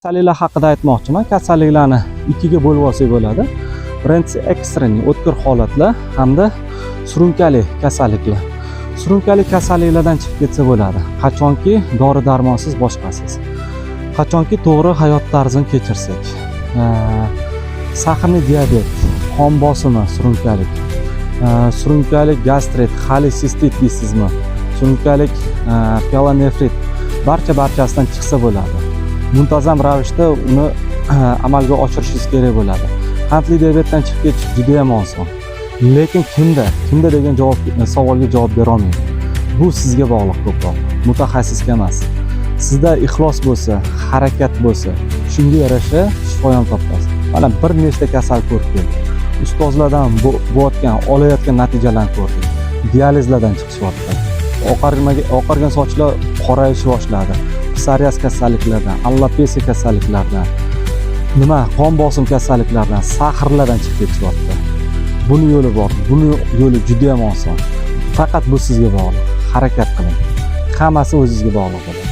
Kasalliklar haqida aytmoqchiman. Kasalliklarni ikkiga bo'lib olsak bo'ladi. Birinchisi ekstremniy o'tkir holatlar hamda surunkali kasalliklar. Surunkali kasalliklardan chiqib ketsa bo'ladi. Qachonki dori-darmonsiz boshqasiz. Qachonki to'g'ri hayot tarzini kechirsak. Sahrli diabet, qon bosimi, surunkalik gastrit, xolesistit deysizmi? Surunkalik pielonefrit barchasidan chiqsa bo'ladi. Muntazam ravishda uni amalga oshirishingiz kerak bo'ladi. Qandli diabetdan chiqib ketish juda ham oson. Lekin kimda degan savolga javob bera olmayman. Bu sizga bog'liq ko'proq, mutaxassisga emas. Sizda ixlos bo'lsa, harakat bo'lsa, shunga yarasha shifoyon topasiz. Mana bir nechta kasal ko'rib keldik. Ustozlardan olayotgan natijalarni ko'rdik. Dializlardan chiqishyapti. Oqargan sochlar qorayishni boshladi. Psoriaz kasalliklardan, alopesiya kasalliklardan, qon bosim kasalliklardan, sahrlardan chiqib ketishyapti. Buni yo'li bor. Buni yo'li juda ham oson. Faqat bu sizga bog'liq. Harakat qiling. Hammasi o'zingizga bog'liq.